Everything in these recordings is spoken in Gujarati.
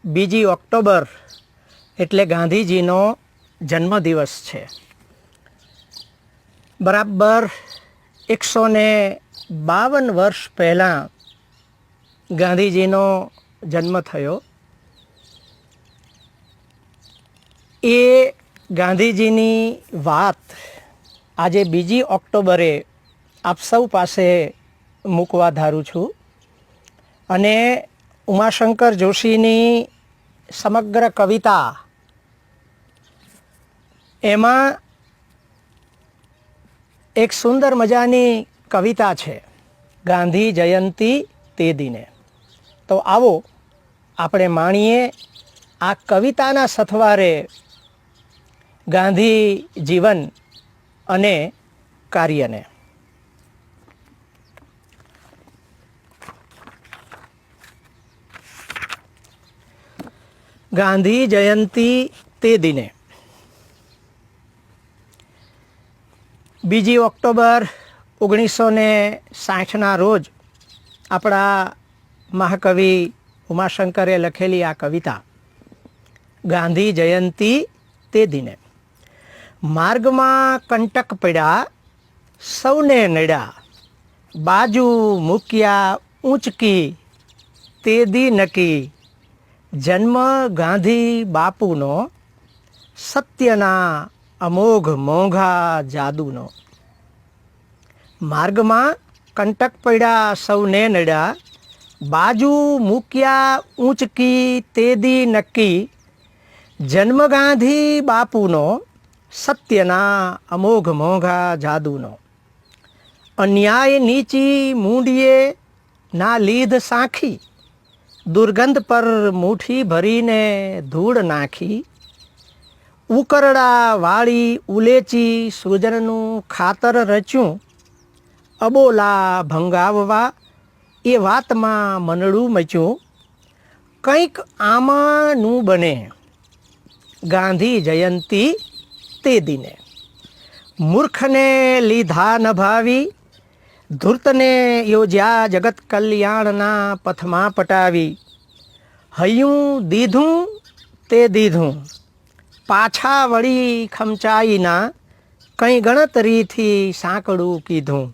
2 ઓક્ટોબર એટલે ગાંધીજીનો જન્મદિવસ છે. બરાબર 152 વર્ષ પહેલાં ગાંધીજીનો જન્મ થયો. એ ગાંધીજીની વાત આજે 2 ઓક્ટોબરે આપ સૌ પાસે મૂકવા ધારું છું. અને ઉમાશંકર જોશીની સમગ્ર કવિતા એમાં એક સુંદર મજાની કવિતા છે, ગાંધી જયંતી તે દિને. તો આવો આપણે માણીએ આ કવિતાના સથવારે ગાંધી જીવન અને કાર્યને. ગાંધી જયંતી તે દિને 2 ઓક્ટોબર 1960ના રોજ આપણા મહાકવિ ઉમાશંકરે લખેલી આ કવિતા ગાંધી જયંતી તે દિને. માર્ગમાં કંટક પડ્યા સૌને નડ્યા, બાજુ મૂક્યા ઊંચકી તે દી નકી, જન્મ ગાંધી બાપુનો સત્યના અમોઘ મોંઘા જાદુનો. માર્ગમાં કંટક પડ્યા સૌને નડ્યા, બાજુ મૂક્યા ઊંચકી તે દી નક્કી, જન્મ ગાંધી બાપુનો સત્યના અમોઘ મોંઘા જાદુનો. અન્યાય નીચી મૂંડીએ ના લીધ સાખી, દુર્ગંધ પર મુઠ્ઠી ભરીને ધૂળ નાખી, ઉકરડા વાળી ઉલેચી સૃજનનું ખાતર રચ્યું, અબોલા ભંગાવવા એ વાતમાં મનડું મચ્યું, કંઈક આમાંનું બને ગાંધી જયંતી તે દિને. મૂર્ખને લીધા ન ભાવી, ધૂર્તને યોજ્યા જગત કલ્યાણના પથમાં પટાવી, હૈયું દીધું તે દીધું, પાછા વળી ખમચાઈના કંઈ ગણતરીથી સાંકડું કીધું,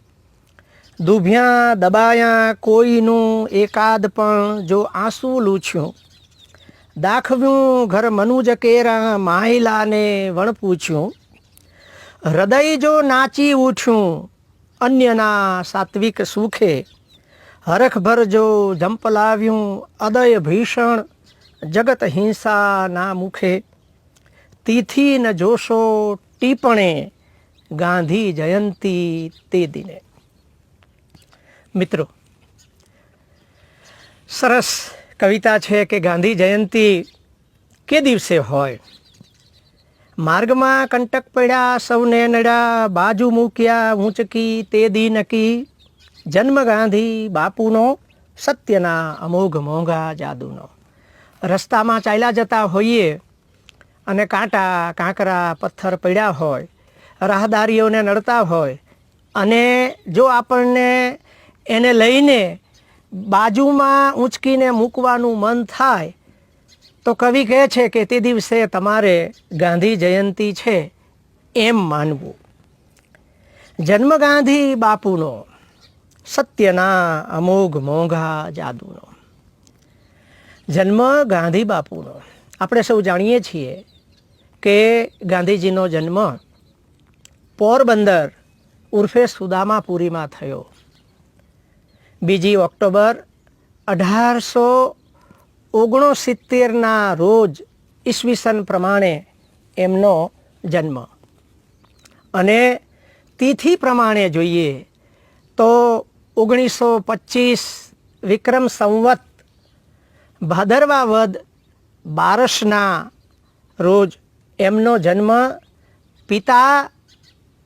દુભ્યા દબાયા કોઈનું એકાદ પણ જો આંસુ લૂછ્યું, દાખવ્યું ઘર મનુજ કેરા માહિલાને વણ પૂછ્યું, હૃદય જો નાચી ઉઠ્યું અન્યના સાત્વિક સુખે, હરખભર જો જંપલાવ્યું અદય ભીષણ જગત હિંસા ના મુખે, તિથિ ન જોશો ટીપણે ગાંધી જયંતી તે દિને. મિત્રો, સરસ કવિતા છે કે ગાંધી જયંતી કે દિવસે હોય. માર્ગમાં કંટક પડ્યા સૌને નડ્યા, બાજુ મૂક્યા ઊંચકી તે દી નકી, જન્મ ગાંધી બાપુનો સત્યના અમોઘ મોંઘા જાદુનો. રસ્તામાં ચાલ્યા જતા હોઈએ અને કાંટા કાંકરા પથ્થર પડ્યા હોય, રાહદારીઓને નડતા હોય, અને જો આપણને એને લઈને બાજુમાં ઊંચકીને મૂકવાનું મન થાય તો કવિ કહે છે કે તે દિવસે તમારે ગાંધી જયંતી છે એમ માનવું. જન્મ ગાંધી બાપુનો સત્યના અમોઘ મોંઘા જાદુનો. જન્મ ગાંધી બાપુનો. આપણે સૌ જાણીએ છીએ કે ગાંધીજીનો જન્મ પોરબંદર ઉર્ફે સુદામાપુરીમાં થયો. 2 ઓક્ટોબર 1869ના રોજ ઈસવીસન પ્રમાણે એમનો જન્મ. અને તિથિ પ્રમાણે જોઈએ તો 1925 વિક્રમ સંવત ભાદરવા વદ 12ના રોજ એમનો જન્મ પિતા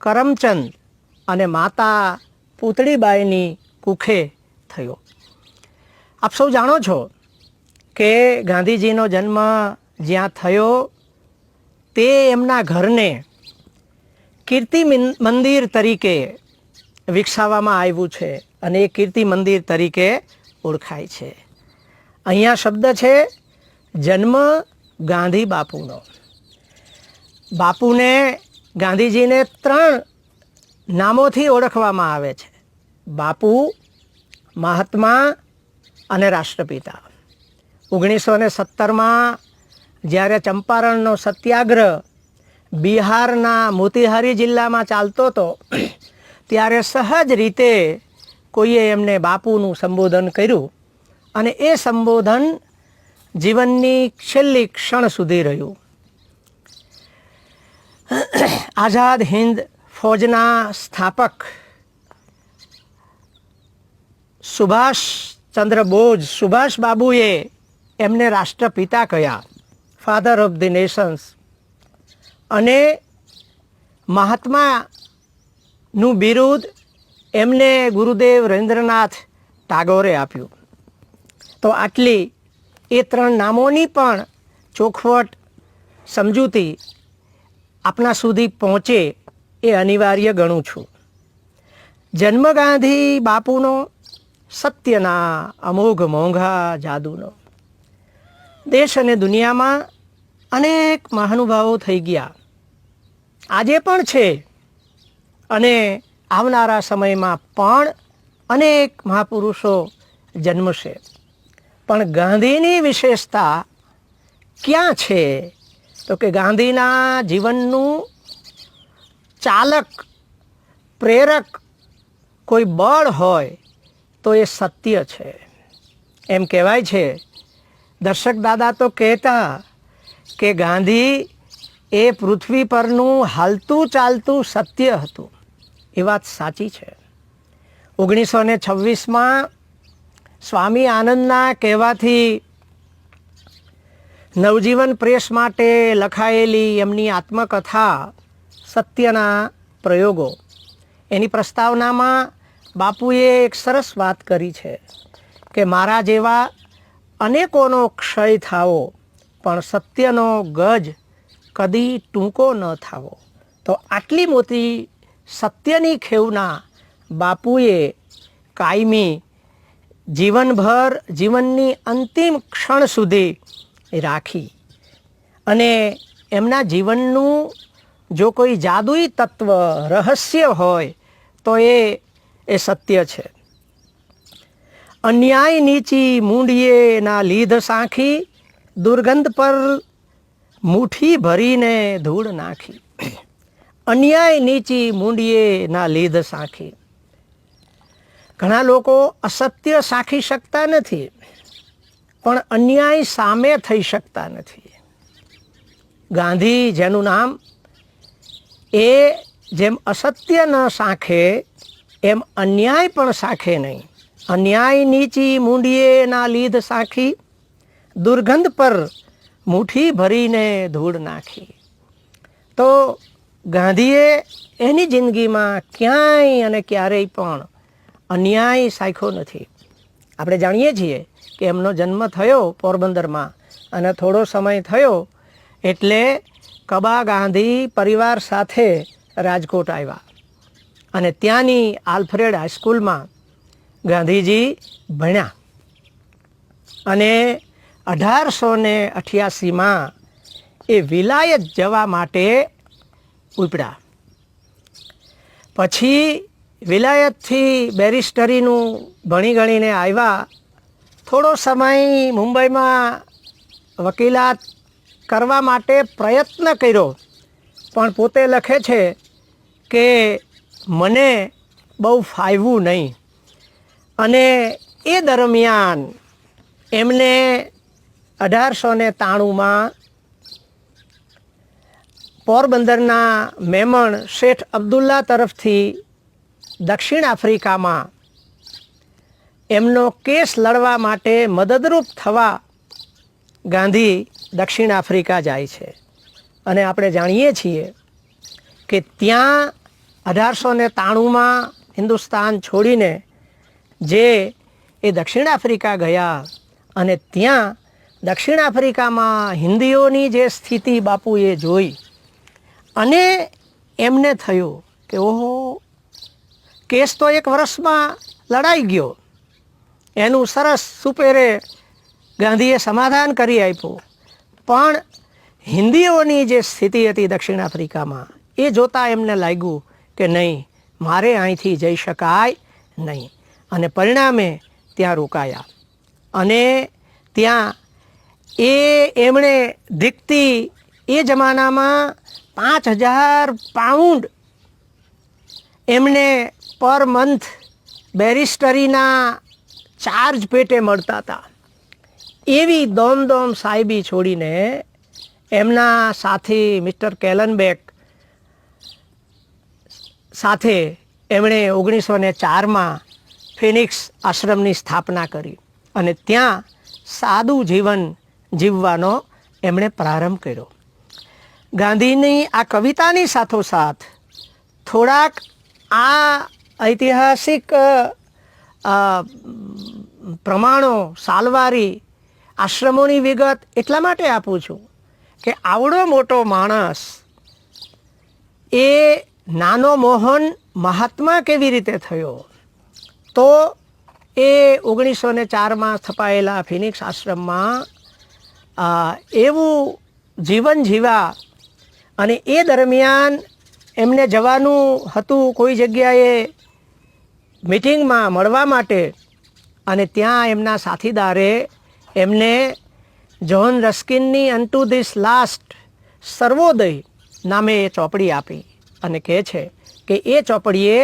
કરમચંદ અને માતા પૂતળીબાઈની કુખે થયો. આપ સૌ જાણો છો કે ગાંધીજીનો જન્મ જ્યાં થયો તે એમના ઘરને કીર્તિ મંદિર તરીકે વિકસાવવામાં આવ્યું છે અને એ કીર્તિ મંદિર તરીકે ઓળખાય છે. અહીંયા શબ્દ છે જન્મ ગાંધી બાપુનો. બાપુને ગાંધીજીને 3 નામોથી ઓળખવામાં આવે છે: બાપુ, મહાત્મા અને રાષ્ટ્રપિતા. 1917માં જ્યારે ચંપારણનો સત્યાગ્રહ બિહારના મોતીહારી જિલ્લામાં ચાલતો હતો, ત્યારે સહજ રીતે કોઈએ એમને બાપુનું સંબોધન કર્યું અને એ સંબોધન જીવનની છેલ્લી ક્ષણ સુધી રહ્યું. આઝાદ હિન્દ ફૌજના સ્થાપક સુભાષચંદ્ર બોઝ, સુભાષ બાબુએ એમને રાષ્ટ્રપિતા કહ્યા, ફાધર ઓફ ધી નેશન્સ. અને મહાત્માનું બિરુદ એમને ગુરુદેવ રવીન્દ્રનાથ ટાગોરે આપ્યું. તો આટલી એ 3 નામોની પણ ચોખવટ, સમજૂતી આપણા સુધી પહોંચે એ અનિવાર્ય ગણું છું. જન્મ ગાંધી બાપુનો, સત્યના અમોઘ મોંઘા જાદુનો. દેશ અને દુનિયામાં અનેક મહાનુભાવો થઈ ગયા, આજે પણ છે અને આવનારા સમયમાં પણ અનેક મહાપુરુષો જન્મશે. પણ ગાંધીની વિશેષતા ક્યાં છે? તો કે ગાંધીના જીવનનું ચાલક, પ્રેરક કોઈ બળ હોય તો એ સત્ય છે. એમ કહેવાય છે, દર્શક દાદા તો કહેતા કે ગાંધી એ પૃથ્વી પરનું હાલતું ચાલતું સત્ય હતું. એ વાત સાચી છે. 1926માં સ્વામી આનંદના કહેવાથી નવજીવન પ્રેસ માટે લખાયેલી એમની આત્મકથા સત્યના પ્રયોગો, એની પ્રસ્તાવનામાં બાપુએ એક સરસ વાત કરી છે કે મારા જેવા અનેકોનો ક્ષય થાવો, પણ સત્યનો ગજ કદી ટૂંકો ન થાવો. તો આટલી મોટી સત્યની ખેવના બાપુએ કાયમી જીવનભર, જીવનની અંતિમ ક્ષણ સુધી રાખી. અને એમના જીવનનું જો કોઈ જાદુઈ તત્વ, રહસ્ય હોય તો એ સત્ય છે. અન્યાય નીચી મૂંડીએ ના લીધ સાંખી, દુર્ગંધ પર મુઠ્ઠી ભરીને ધૂળ નાખી. અન્યાય નીચી મૂંડીએ ના લીધ સાંખી. ઘણા લોકો અસત્ય સાંખી શકતા નથી, પણ અન્યાય સામે થઈ શકતા નથી. ગાંધી જેનું નામ, એ જેમ અસત્ય ન સાંખે એમ અન્યાય પણ સાંખે નહીં. અન્યાય નીચી મૂંડીએ ના લીધ સાંખી, દુર્ગંધ પર મુઠ્ઠી ભરીને ધૂળ નાખી. તો ગાંધીએ એની જિંદગીમાં ક્યાંય અને ક્યારેય પણ અન્યાય સાંખ્યો નથી. આપણે જાણીએ છીએ કે એમનો જન્મ થયો પોરબંદરમાં અને થોડો સમય થયો એટલે કબા ગાંધી પરિવાર સાથે રાજકોટ આવ્યા અને ત્યાંની આલ્ફ્રેડ હાઈસ્કૂલમાં ગાંધીજી ભણ્યા અને 1888માં એ વિલાયત જવા માટે ઉપડ્યા. પછી વિલાયતથી બેરિસ્ટરીનું ભણી ગણીને આવ્યા. થોડો સમય મુંબઈમાં વકીલાત કરવા માટે પ્રયત્ન કર્યો, પણ પોતે લખે છે કે મને બહુ ફાવ્યું નહીં. અને એ દરમિયાન એમને 1893માં પોરબંદરના મેમણ શેઠ અબ્દુલ્લા તરફથી દક્ષિણ આફ્રિકામાં એમનો કેસ લડવા માટે મદદરૂપ થવા ગાંધી દક્ષિણ આફ્રિકા જાય છે. અને આપણે જાણીએ છીએ કે ત્યાં 1893માં હિન્દુસ્તાન છોડીને જે એ દક્ષિણ આફ્રિકા ગયા અને ત્યાં દક્ષિણ આફ્રિકામાં હિન્દીઓની જે સ્થિતિ બાપુએ જોઈ અને એમને થયું કે ઓહો, કેસ તો 1 વર્ષમાં લડાઈ ગયો. એનું સરસ સુપેરે ગાંધીએ સમાધાન કરી આપ્યું, પણ હિન્દીઓની જે સ્થિતિ હતી દક્ષિણ આફ્રિકામાં એ જોતાં એમને લાગ્યું કે નહીં, મારે અહીંથી જઈ શકાય નહીં, અને પરિણામે ત્યાં રોકાયા. અને ત્યાં એમણે દીકતી એ જમાનામાં 5,000 પાઉન્ડ એમને પર મંથ બેરિસ્ટરીના ચાર્જ પેટે મળતા હતા. એવી દોમ સાહેબી છોડીને એમના સાથી મિસ્ટર કેલનબેક સાથે એમણે 1904માં ફિનિક્સ આશ્રમની સ્થાપના કરી અને ત્યાં સાદું જીવન જીવવાનો એમણે પ્રારંભ કર્યો. ગાંધીની આ કવિતાની સાથોસાથ થોડાક આ ઐતિહાસિક પ્રમાણો, સાલવારી આશ્રમોની વિગત એટલા માટે આપું છું કે આવડો મોટો માણસ એ નાનો મોહન મહાત્મા કેવી રીતે થયો, તો એ 1904માં સ્થપાયેલા ફિનિક્સ આશ્રમમાં એવું જીવન જીવ્યા. અને એ દરમિયાન એમને જવાનું હતું કોઈ જગ્યાએ મિટિંગમાં મળવા માટે, અને ત્યાં એમના સાથીદારે એમને જ્હોન રસ્કિનની અનટુ ધીસ લાસ્ટ સર્વોદય નામે એ ચોપડી આપી અને કહે છે કે એ ચોપડીએ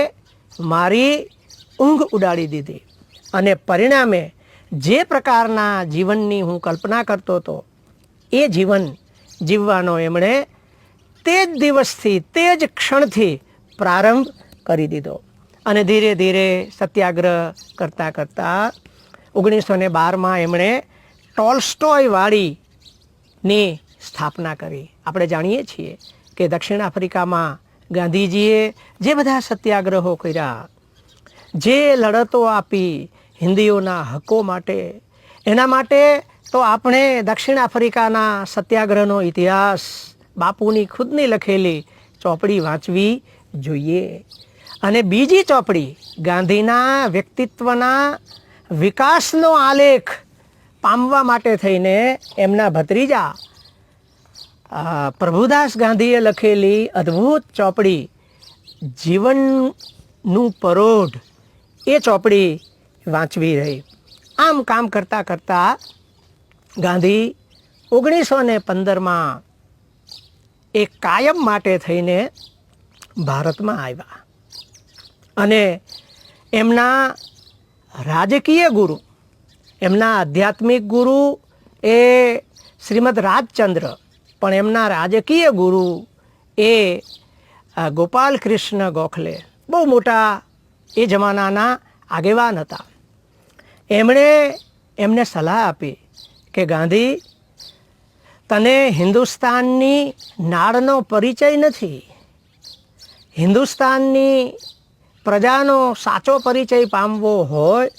મારી ઊંઘ ઉડાડી દીધી, અને પરિણામે જે પ્રકારના જીવનની હું કલ્પના કરતો હતો એ જીવન જીવવાનો એમણે તે જ દિવસથી, તે જ ક્ષણથી પ્રારંભ કરી દીધો. અને ધીરે ધીરે સત્યાગ્રહ કરતાં કરતાં 1912માં એમણે ટોલ્સ્ટોય વાડીની સ્થાપના કરી. આપણે જાણીએ છીએ કે દક્ષિણ આફ્રિકામાં ગાંધીજીએ જે બધા સત્યાગ્રહો કર્યા, જે લડતો આપી હિન્દીઓના હકો માટે, એના માટે તો આપણે દક્ષિણ આફ્રિકાના સત્યાગ્રહનો ઇતિહાસ બાપુની ખુદની લખેલી ચોપડી વાંચવી જોઈએ. અને બીજી ચોપડી ગાંધીના વ્યક્તિત્વના વિકાસનો આલેખ પામવા માટે થઈને એમના ભત્રીજા પ્રભુદાસ ગાંધીએ લખેલી અદ્ભુત ચોપડી જીવનનું પરોઢ, એ ચોપડી વાંચવી રહી. આમ કામ કરતાં કરતાં ગાંધી 1915માં એક કાયમ માટે થઈને ભારતમાં આવ્યા. અને એમના રાજકીય ગુરુ, એમના આધ્યાત્મિક ગુરુ એ શ્રીમદ રાજચંદ્ર, પણ એમના રાજકીય ગુરુ એ ગોપાલ કૃષ્ણ ગોખલે, બહુ મોટા એ જમાનાના આગેવાન હતા. એમણે એમને સલાહ આપી કે ગાંધી, તને હિન્દુસ્તાનની નાળનો પરિચય નથી. હિન્દુસ્તાનની પ્રજાનો સાચો પરિચય પામવો હોય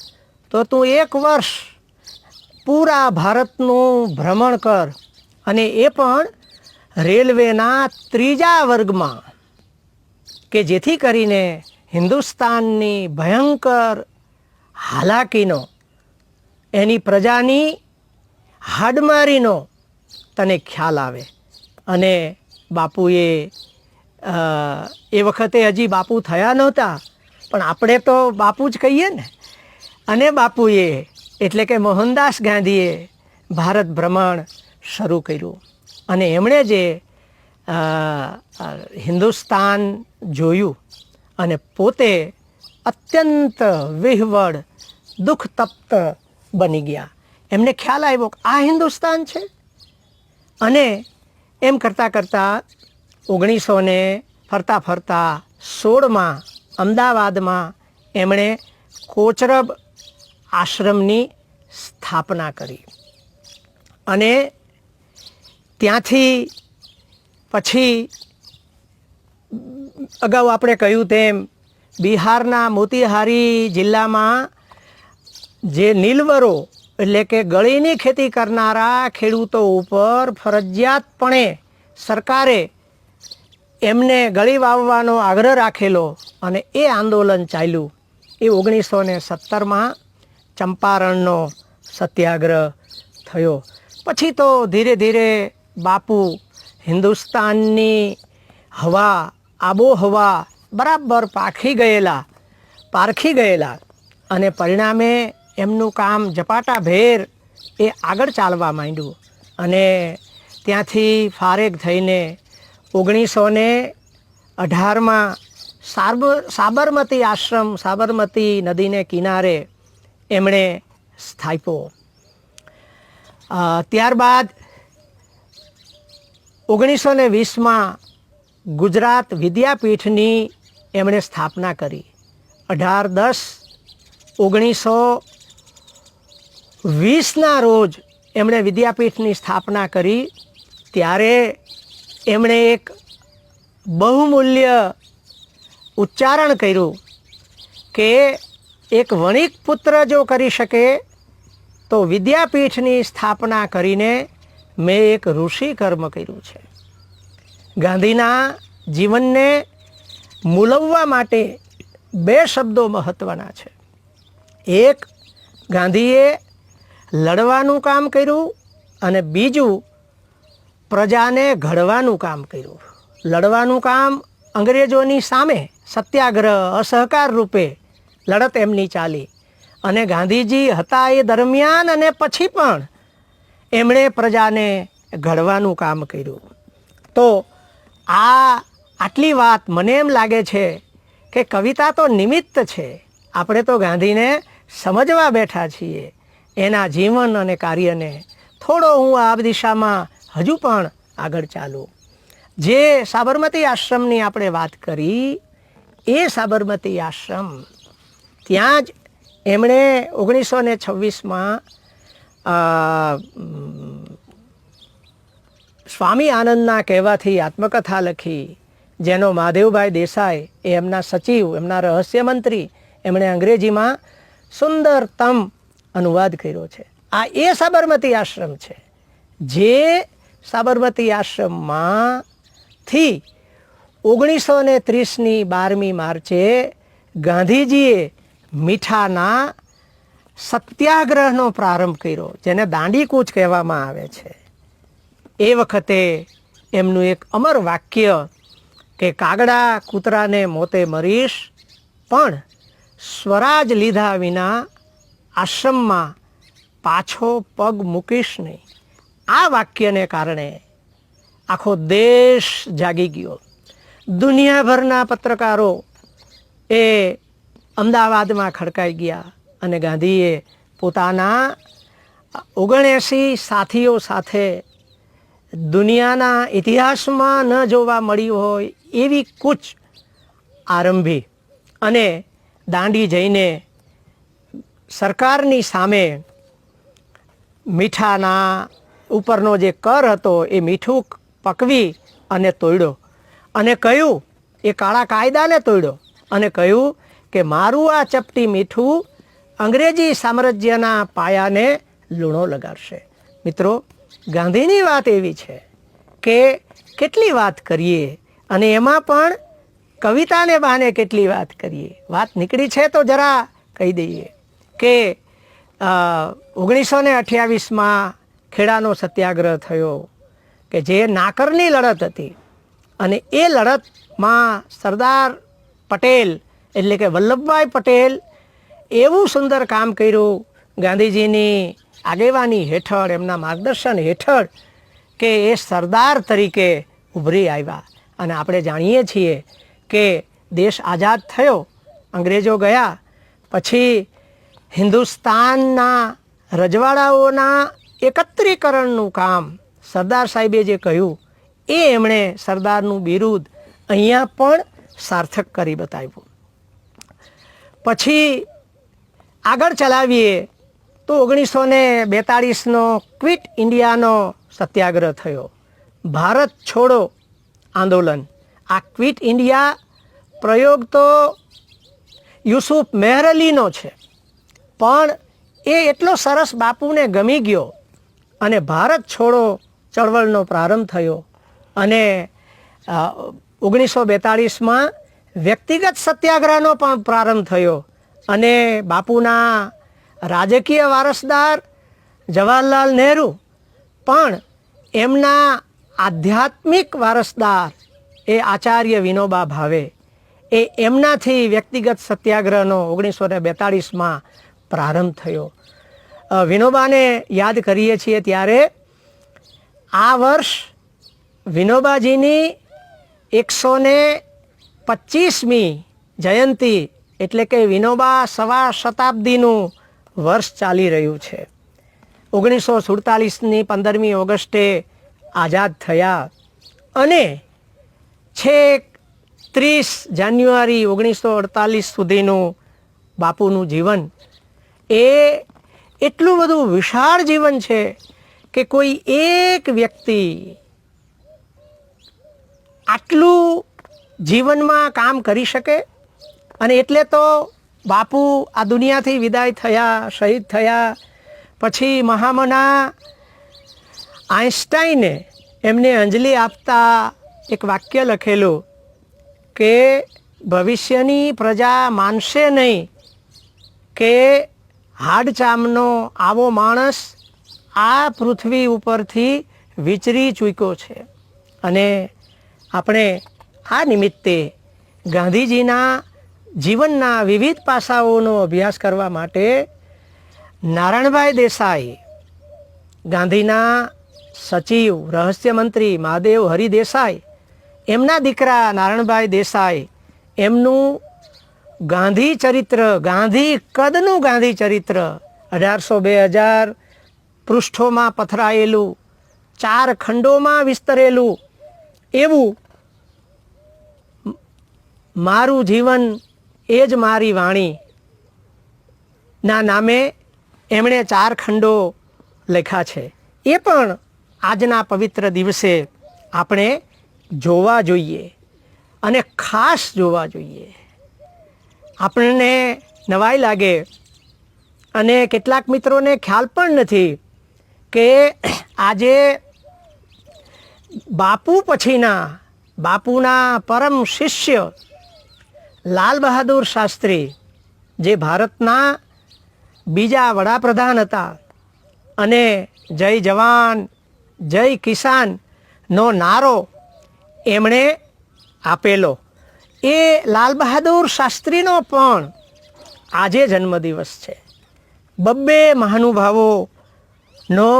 તો તું 1 વર્ષ પૂરા ભારતનું ભ્રમણ કર, અને એ પણ રેલવેના 3જા વર્ગમાં, કે જેથી કરીને હિન્દુસ્તાનની ભયંકર હાલાકીનો, એની પ્રજાની હાડમારીનો તને ખ્યાલ આવે. અને બાપુએ એ વખતે હજી બાપુ થયા નહોતા, પણ આપણે તો બાપુ જ કહીએ ને. અને બાપુએ એટલે કે મોહનદાસ ગાંધીએ ભારત ભ્રમણ શરૂ કર્યું, અને એમણે જે હિન્દુસ્તાન જોયું અને પોતે અત્યંત વિહવળ, દુઃખ તપ્ત બની ગયા. એમને ખ્યાલ આવ્યો કે આ હિન્દુસ્તાન છે. અને એમ કરતાં કરતાં 1916માં અમદાવાદમાં એમણે કોચરબ આશ્રમની સ્થાપના કરી. અને ત્યાંથી પછી અગાઉ આપણે કહ્યું તેમ બિહારના મોતીહારી જિલ્લામાં જે નીલવરો એટલે કે ગળીની ખેતી કરનારા ખેડૂતો ઉપર ફરજિયાતપણે સરકારે એમને ગળી વાવવાનો આગ્રહ રાખેલો, અને એ આંદોલન ચાલ્યું. એ 1917માં ચંપારણનો સત્યાગ્રહ થયો. પછી તો ધીરે ધીરે બાપુ હિન્દુસ્તાનની હવા આબોહવા બરાબર પારખી ગયેલા અને પરિણામે એમનું કામ ઝપાટાભેર એ આગળ ચાલવા માંડ્યું અને ત્યાંથી ફારેક થઈને 1918માં સાબરમતી આશ્રમ સાબરમતી નદીને કિનારે એમણે સ્થાપ્યો. ત્યારબાદ 1920માં ગુજરાત વિદ્યાપીઠની એમણે સ્થાપના કરી. 18-10-1920ના રોજ એમણે વિદ્યાપીઠની સ્થાપના કરી. ત્યારે એમણે એક બહુમૂલ્ય ઉચ્ચારણ કર્યું કે એક વણિક પુત્ર જો કરી શકે તો વિદ્યાપીઠની સ્થાપના કરીને મેં એક ઋષિ કર્મ કર્યું છે. ગાંધીના જીવનને મૂલવવા માટે 2 શબ્દો મહત્ત્વના છે. એક, ગાંધીએ લડવાનું કામ કર્યું અને બીજું, પ્રજાને ઘડવાનું કામ કર્યું. લડવાનું કામ અંગ્રેજોની સામે સત્યાગ્રહ અસહકાર રૂપે લડત એમની ચાલી અને ગાંધીજી હતા એ દરમિયાન અને પછી પણ એમણે પ્રજાને ઘડવાનું કામ કર્યું. તો આટલી વાત મને એમ લાગે છે કે કવિતા તો નિમિત્ત છે, આપણે તો ગાંધીને સમજવા બેઠા છીએ. એના જીવન અને કાર્યને થોડો હું આ દિશામાં હજુ પણ આગળ ચાલું. જે સાબરમતી આશ્રમની આપણે વાત કરી એ સાબરમતી આશ્રમ, ત્યાં જ એમણે 1926માં સ્વામી આનંદના કહેવાથી આત્મકથા લખી, જેનો મહાદેવભાઈ દેસાઈ એ એમના સચિવ, એમના રહસ્યમંત્રી, એમણે અંગ્રેજીમાં સુંદરતમ અનુવાદ કર્યો છે. આ એ સાબરમતી આશ્રમ છે જે સાબરમતી આશ્રમમાંથી 1930ની 12મી માર્ચે ગાંધીજીએ મીઠાના સત્યાગ્રહનો પ્રારંભ કર્યો, જેને દાંડી કૂચ કહેવામાં આવે છે. એ વખતે એમનું એક અમર વાક્ય કે કાગડા કૂતરાને મોતે મરીશ પણ સ્વરાજ લીધા વિના આશ્રમમાં પાછો પગ મૂકીશ નહીં. આ વાક્યને કારણે આખો દેશ જાગી ગયો. દુનિયાભરના પત્રકારો એ અમદાવાદમાં ખડકાઈ ગયા અને ગાંધીએ પોતાના 79 સાથીઓ સાથે દુનિયાના ઇતિહાસમાં ન જોવા મળી હોય એવી કૂચ આરંભી અને દાંડી જઈને સરકારની સામે મીઠાના ઉપરનો જે કર હતો એ મીઠું પકવી અને તોડ્યો અને કહ્યું, એ કાળા કાયદાને તોડ્યો અને કહ્યું કે મારું આ ચપટી મીઠું અંગ્રેજી સામ્રાજ્યના પાયાને લૂણો લગાડશે. મિત્રો, ગાંધીની વાત એવી છે કે કેટલી વાત કરીએ અને એમાં પણ કવિતાને બહાને કેટલી વાત કરીએ. વાત નીકળી છે તો જરા કહી દઈએ કે 1928માં ખેડાનો સત્યાગ્રહ થયો કે જે નાકરની લડત હતી અને એ લડતમાં સરદાર પટેલ એટલે કે વલ્લભભાઈ પટેલ એવું સુંદર કામ કર્યું ગાંધીજીની આગેવાની હેઠળ, એમના માર્ગદર્શન હેઠળ, કે એ સરદાર તરીકે ઉભરી આવ્યા. અને આપણે જાણીએ છીએ કે દેશ આઝાદ થયો, અંગ્રેજો ગયા પછી હિન્દુસ્તાનના રજવાડાઓના એકત્રીકરણનું કામ સરદાર સાહેબે જે કહ્યું એ એમણે સરદારનું બિરુદ અહીંયા પણ સાર્થક કરી બતાવ્યું. પછી આગળ ચલાવીએ તો 1942નો ક્વિટ ઇન્ડિયાનો સત્યાગ્રહ થયો, ભારત છોડો આંદોલન. આ ક્વિટ ઇન્ડિયા પ્રયોગ તો યુસુફ મેહરઅલીનો છે, પણ એ એટલો સરસ બાપુને ગમી ગયો અને ભારત છોડો ચળવળનો પ્રારંભ થયો અને 1942માં વ્યક્તિગત સત્યાગ્રહનો પણ પ્રારંભ થયો અને બાપુના રાજકીય વારસદાર જવાહરલાલ નહેરુ પણ એમના આધ્યાત્મિક વારસદાર એ આચાર્ય વિનોબા ભાવે એ એમનાથી વ્યક્તિગત સત્યાગ્રહનો 1942માં પ્રારંભ થયો. વિનોબાને યાદ કરીએ છીએ ત્યારે આ વર્ષ વિનોબાજીની 125મી જયંતિ એટલે કે વિનોબા સવા શતાબ્દીનું વર્ષ ચાલી રહ્યું છે. 1947ની 15મી ઓગસ્ટે આઝાદ થયા અને છેક 30 જાન્યુઆરી 1948 સુધીનું બાપુનું જીવન એ એટલું બધું વિશાળ જીવન છે કે કોઈ એક વ્યક્તિ આટલું જીવનમાં કામ કરી શકે. અને એટલે તો બાપુ આ દુનિયાથી વિદાય થયા, શહીદ થયા પછી મહામના આઈન્સ્ટાઈને એમને અંજલિ આપતા એક વાક્ય લખેલું કે ભવિષ્યની પ્રજા માનશે નહીં કે હાડચામનો આવો માણસ આ પૃથ્વી ઉપરથી વિચરી ચૂક્યો છે. અને આપણે આ નિમિત્તે ગાંધીજીના જીવનના વિવિધ પાસાઓનો અભ્યાસ કરવા માટે નારાયણભાઈ દેસાઈ, ગાંધીના સચિવ રહસ્યમંત્રી મહાદેવ હરિ દેસાઈ, એમના દીકરા નારાયણભાઈ દેસાઈ એમનું ગાંધી ચરિત્ર, ગાંધી કદનું ગાંધી ચરિત્ર 1800-2000 પૃષ્ઠોમાં પથરાયેલું, 4 ખંડોમાં વિસ્તરેલું એવું મારું જીવન એ જ મારી વાણી ના નામે એમણે 4 ખંડો લખ્યા છે. એ પણ આજના પવિત્ર દિવસે આપણે જોવા જોઈએ અને ખાસ જોવા જોઈએ. આપણને નવાઈ લાગે અને કેટલાક મિત્રોને ખ્યાલ પણ નથી કે આજે બાપુ પછીના બાપુના પરમ શિષ્ય લાલ બહાદુર શાસ્ત્રી, જે ભારતના બીજા વડાપ્રધાન હતા અને જય જવાન જય કિસાનનો નારો એમણે આપેલો, એ લાલ બહાદુર શાસ્ત્રીનો પણ આજે જન્મદિવસ છે. 2 મહાનુભાવોનો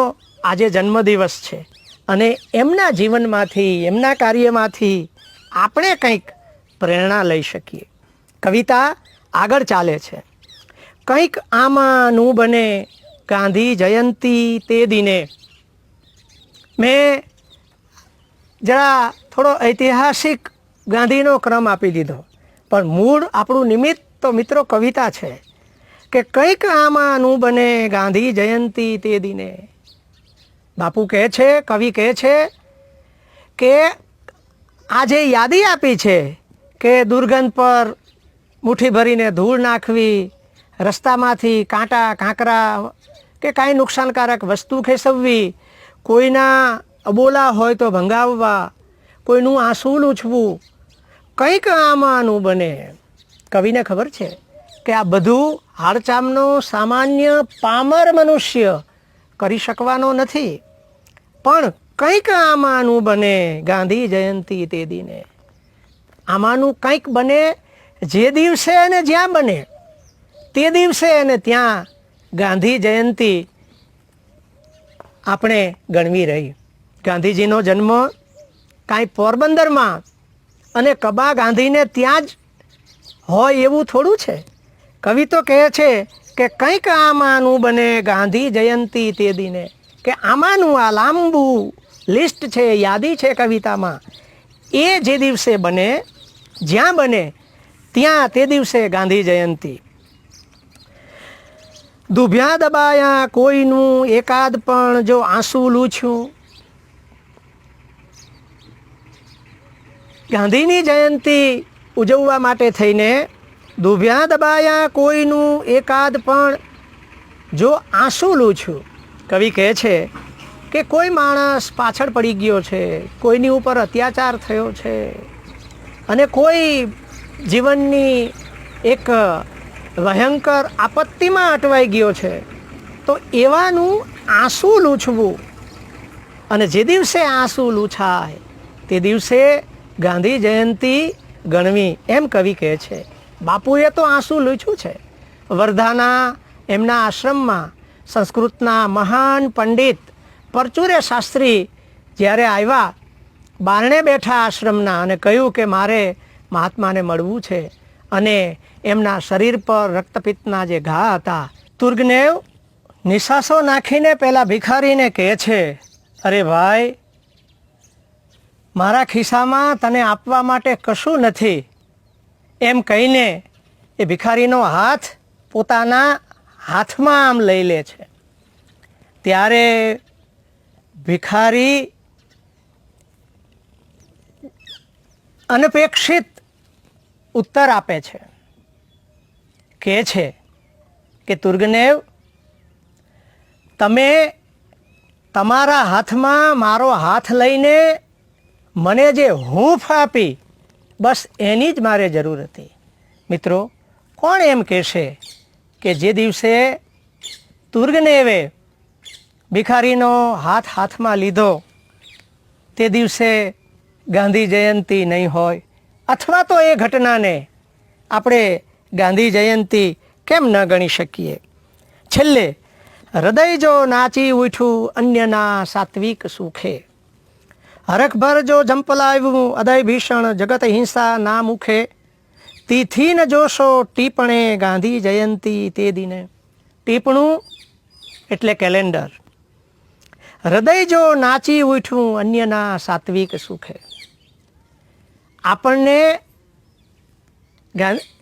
આજે જન્મદિવસ છે અને એમના જીવનમાંથી, એમના કાર્યમાંથી આપણે કંઈક પ્રેરણા લઈ શકીએ. કવિતા આગળ ચાલે છે. કંઈક આમાંનું બને ગાંધી જયંતી તે દિને. મેં જરા થોડો ઐતિહાસિક ગાંધીનો ક્રમ આપી દીધો, પણ મૂળ આપણું નિમિત્ત તો મિત્રો કવિતા છે કે કંઈક આમાંનું બને ગાંધી જયંતી તે દિને. બાપુ કહે છે, કવિ કહે છે કે આ જે યાદી આપી છે કે દુર્ગંધ પર મુઠ્ઠી ભરીને ધૂળ નાખવી, રસ્તામાંથી કાંટા કાંકરા કે કાંઈ નુકસાનકારક વસ્તુ ખેંચવવી, કોઈના અબોલા હોય તો ભંગાવવા, કોઈનું આંસુ લૂછવું, કંઈક આમાંનું બને. કવિને ખબર છે કે આ બધું હાડચામનો સામાન્ય પામર મનુષ્ય કરી શકવાનો નથી, પણ કંઈક આમાંનું બને ગાંધી જયંતી તે દિને. આમાંનું કંઈક બને જે દિવસે અને જ્યાં બને તે દિવસે અને ત્યાં ગાંધી જયંતી આપણે ગણવી રહી. ગાંધીજીનો જન્મ કાંઈ પોરબંદરમાં અને કબા ગાંધીને ત્યાં જ હોય એવું થોડું છે. કવિ તો કહે છે કે કંઈક આમાંનું બને ગાંધી જયંતી તે દિને, કે આમાંનું આ લાંબુ લિસ્ટ છે, યાદી છે કવિતામાં, એ જે દિવસે બને, જ્યાં બને ત્યાં તે દિવસે ગાંધી જયંતી. દુભ્યા દબાયા કોઈનું એકાદ પણ જો આંસુ લૂછ્યું. ગાંધીની જયંતી ઉજવવા માટે થઈને દુભ્યા દબાયા કોઈનું એકાદ પણ જો આંસુ લૂછ્યું. કવિ કહે છે કે કોઈ માણસ પાછળ પડી ગયો છે, કોઈની ઉપર અત્યાચાર થયો છે અને કોઈ જીવનની એક ભયંકર આપત્તિમાં અટવાઈ ગયો છે, તો એવાનું આંસુ લૂછવું, અને જે દિવસે આંસુ લૂછાય તે દિવસે ગાંધી જયંતિ ગણવી, એમ કવિ કહે છે. બાપુએ તો આંસુ લૂછ્યું છે. વર્ધાના એમના આશ્રમમાં સંસ્કૃતના મહાન પંડિત પરચુરે શાસ્ત્રી જ્યારે આવ્યા, બારણે બેઠા આશ્રમના, અને કહ્યું કે મારે મહાત્માને મળવું છે, અને એમના શરીર પર રક્તપિત્તના જે ઘા હતા, તુર્ગનેવ નિશાસો નાખીને પેલા ભિખારીને કહે છે, અરે ભાઈ, મારા ખિસ્સામાં તને આપવા માટે કશું નથી, એમ કહીને એ ભિખારીનો હાથ પોતાના હાથમાં આમ લઈ લે છે. ત્યારે ભિખારી અનપેક્ષિત ઉત્તર આપે છે, કહે છે કે તુર્ગનેવ, તમે તમારા હાથમાં મારો હાથ લઈને મને જે હૂંફ આપી, બસ એની જ મારે જરૂર હતી. મિત્રો, કોણ એમ કહેશે કે જે દિવસે તુર્ગનેવે ભિખારીનો હાથ હાથમાં લીધો તે દિવસે ગાંધી જયંતિ નહીં હોય, અથવા તો એ ઘટનાને આપણે ગાંધી જયંતિ કેમ ન ગણી શકીએ. છેલ્લે, હૃદય જો નાચી ઉઠ્યું અન્યના સાત્વિક સુખે, હરખભર જો જંપલાવ્યું અદય ભીષણ જગત હિંસા ના મુખે, તીથી ન જોશો ટીપણે ગાંધી જયંતિ તે દિને. ટીપણું એટલે કેલેન્ડર. હૃદય જો નાચી ઉઠ્યું અન્યના સાત્વિક સુખે. આપણને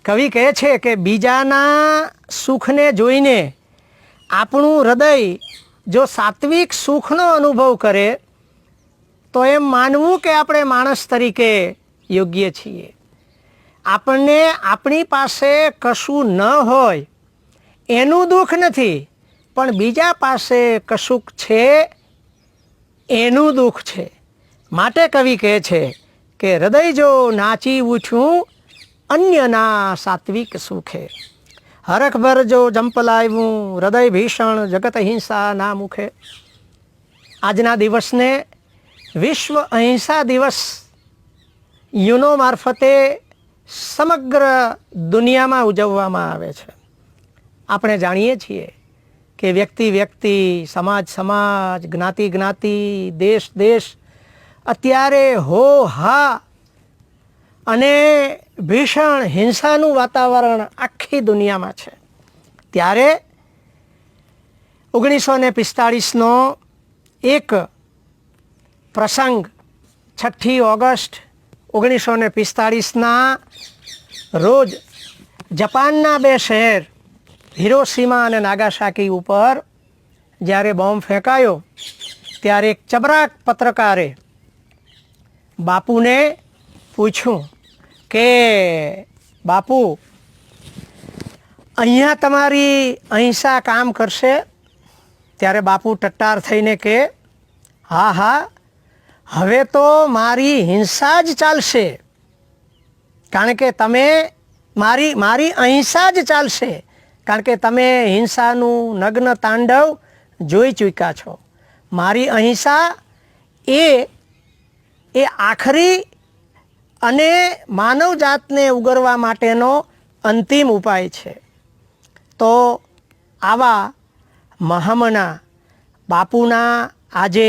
કવિ કહે છે કે બીજાના સુખને જોઈને આપણું હૃદય જો સાત્વિક સુખનો અનુભવ કરે તો એમ માનવું કે આપણે માણસ તરીકે યોગ્ય છીએ. આપણને આપણી પાસે કશું ન હોય એનું દુઃખ નથી, પણ બીજા પાસે કશુંક છે એનું દુઃખ છે. માટે કવિ કહે છે કે હૃદય જો નાચી ઉઠ્યું અન્યના સાત્વિક સુખે, હરખભર જો જંપલાવ્યું હૃદય ભીષણ જગત હિંસા ના મુખે. આજના દિવસને વિશ્વ અહિંસા દિવસ યુનો મારફતે સમગ્ર દુનિયામાં ઉજવવામાં આવે છે. આપણે જાણીએ છીએ કે વ્યક્તિ વ્યક્તિ, સમાજ સમાજ, જ્ઞાતિ જ્ઞાતિ, દેશ દેશ અત્યારે હો હા અને ભીષણ હિંસાનું વાતાવરણ આખી દુનિયામાં છે. ત્યારે 1945નો એક પ્રસંગ 6 ઓગસ્ટ 1945ના રોજ જાપાનના 2 શહેર હિરોશીમા અને નાગાસાકી ઉપર જ્યારે બોમ્બ ફેંકાયો, ત્યારે એક ચબરાક પત્રકારે બાપુને પૂછ્યું કે બાપુ, અહીંયા તમારી અહિંસા કામ કરશે? ત્યારે બાપુ ટટ્ટાર થઈને કે હા હા, હવે તો મારી હિંસા જ ચાલશે, કારણ કે તમે મારી અહિંસા જ ચાલશે, કારણ કે તમે હિંસાનું નગ્ન તાંડવ જોઈ ચૂક્યા છો. મારી અહિંસા એ આખરી અને માનવ જાતને ઉગરવા માટેનો અંતિમ ઉપાય છે. તો આવા મહામના બાપુના આજે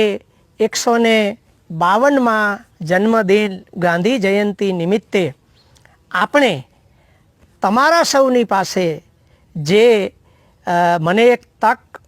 152માં જન્મદિન ગાંધી જયંતિ નિમિત્તે આપણે તમારા સૌની પાસે જે મને એક તક